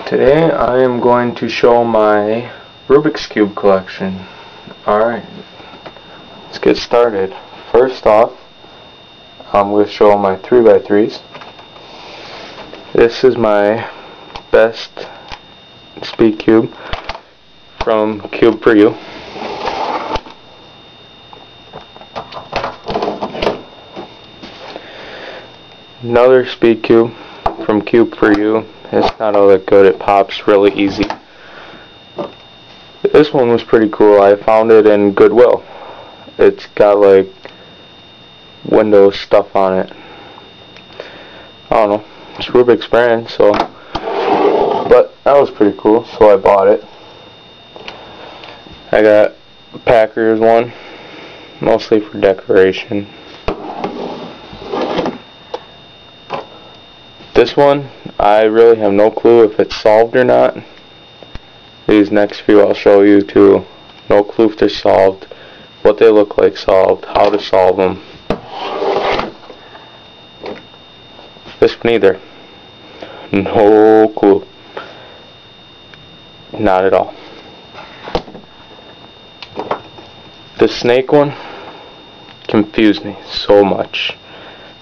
Today I am going to show my Rubik's Cube collection. Alright, let's get started. First off, I'm going to show my 3x3s. This is my best speed cube from Cube for You. Another speed cube from Cube for You. It's not all that good. It pops really easy. This one was pretty cool. I found it in Goodwill. It's got like Windows stuff on it. I don't know. It's Rubik's brand, so. But that was pretty cool, so I bought it. I got Packers one, mostly for decoration. This one, I really have no clue if it's solved or not. These next few I'll show you too. No clue if they're solved, what they look like solved, how to solve them. This one either. No clue. Not at all. The snake one confused me so much.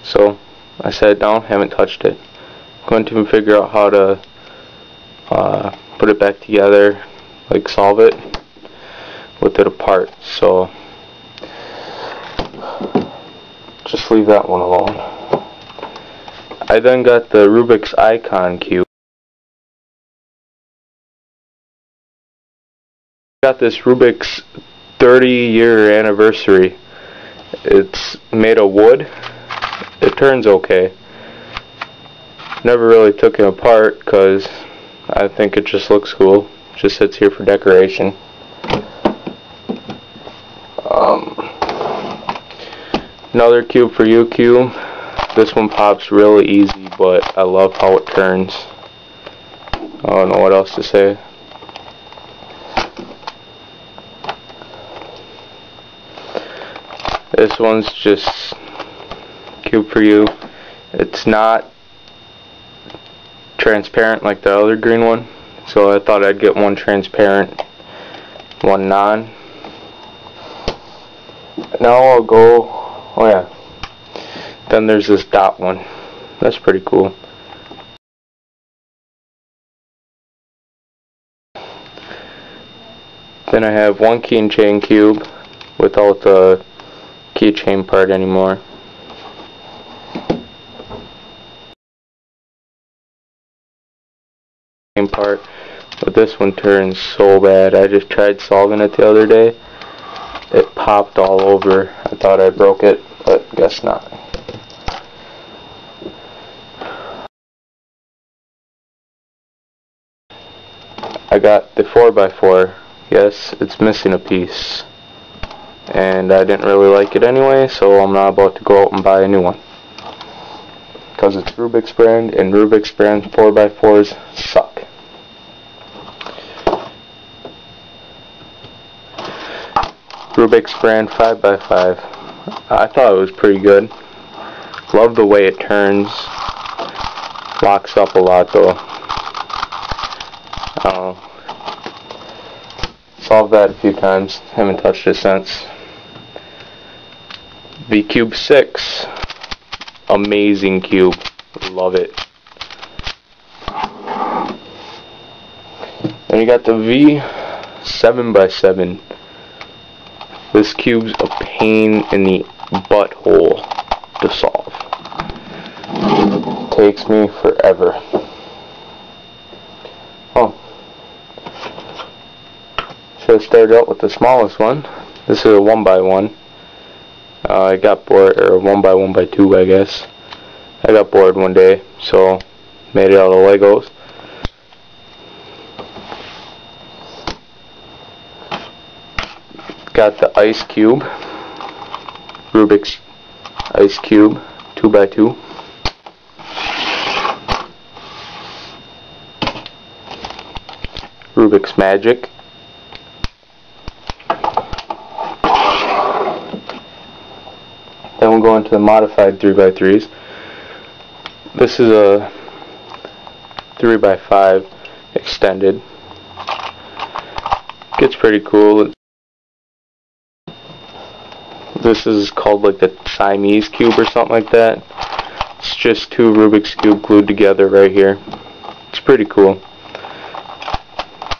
So I sat down, haven't touched it. Going to figure out how to put it back together, like solve it with it apart. So just leave that one alone. I then got the Rubik's Icon cube. Got this Rubik's 30-year anniversary. It's made of wood. It turns okay. Never really took it apart because I think it just looks cool. It just sits here for decoration. Another Cube for You cube. This one pops really easy, but I love how it turns. I don't know what else to say. This one's just Cube for You. It's not transparent like the other green one, so I thought I'd get one transparent, one non. Now I'll go, oh yeah, then there's this dot one. That's pretty cool. Then I have one keychain cube without the keychain part anymore. Part, but this one turns so bad. I just tried solving it the other day. It popped all over. I thought I broke it, but guess not. I got the 4x4. Yes, it's missing a piece, and I didn't really like it anyway, so I'm not about to go out and buy a new one because it's Rubik's brand, and Rubik's brand 4x4s suck. Rubik's brand 5x5. I thought it was pretty good. Love the way it turns. Locks up a lot though. Solved that a few times. Haven't touched it since. The Cube 6. Amazing cube. Love it. Then you got the V 7x7. This cube's a pain in the butthole to solve. Takes me forever. Oh. Should have started out with the smallest one. This is a 1x1. I got bored, or 1x1x2 I guess. I got bored one day, so made it out of Legos. Got the ice cube, Rubik's ice cube, 2x2. Rubik's Magic. Then we'll go into the modified 3x3s. This is a 3x5 extended. Gets pretty cool. This is called like the Siamese cube or something like that. It's just two Rubik's cube glued together right here. It's pretty cool.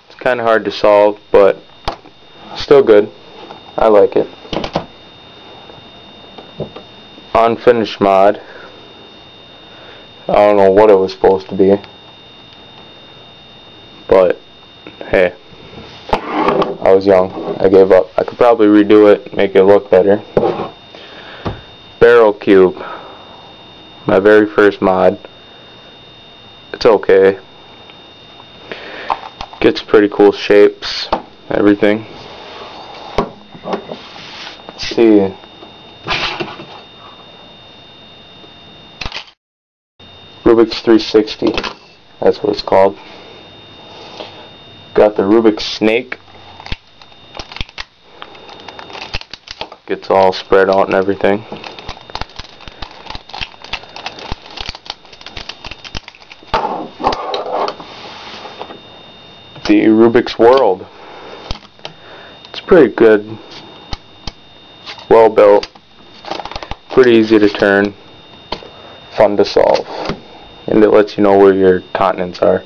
It's kind of hard to solve, but still good. I like it. Unfinished mod. I don't know what it was supposed to be, but hey, I was young. I gave up. I could probably redo it, make it look better. Barrel cube. My very first mod. It's okay. Gets pretty cool shapes, everything. Let's see. Rubik's 360. That's what it's called. Got the Rubik's snake. Gets all spread out and everything. The Rubik's World. It's pretty good. Well built. Pretty easy to turn. Fun to solve. And it lets you know where your continents are.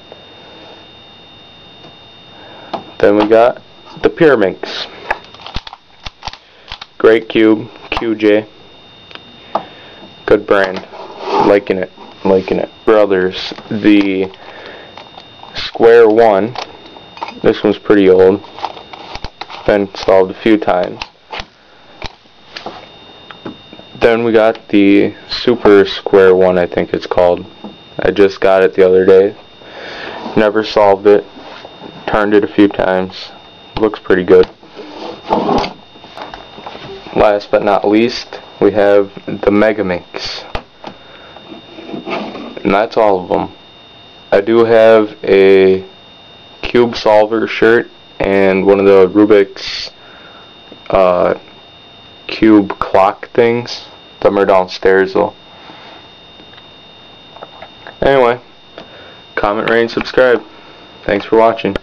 Then we got the Pyraminx. Great cube, QJ. Good brand. Liking it. Liking it. Brothers, the square one. This one's pretty old. Been solved a few times. Then we got the super square one, I think it's called. I just got it the other day. Never solved it. Turned it a few times. Looks pretty good. Last but not least, we have the Megaminx. And that's all of them. I do have a cube solver shirt and one of the Rubik's cube clock things. Them are downstairs though. Anyway, comment, rate, and subscribe. Thanks for watching.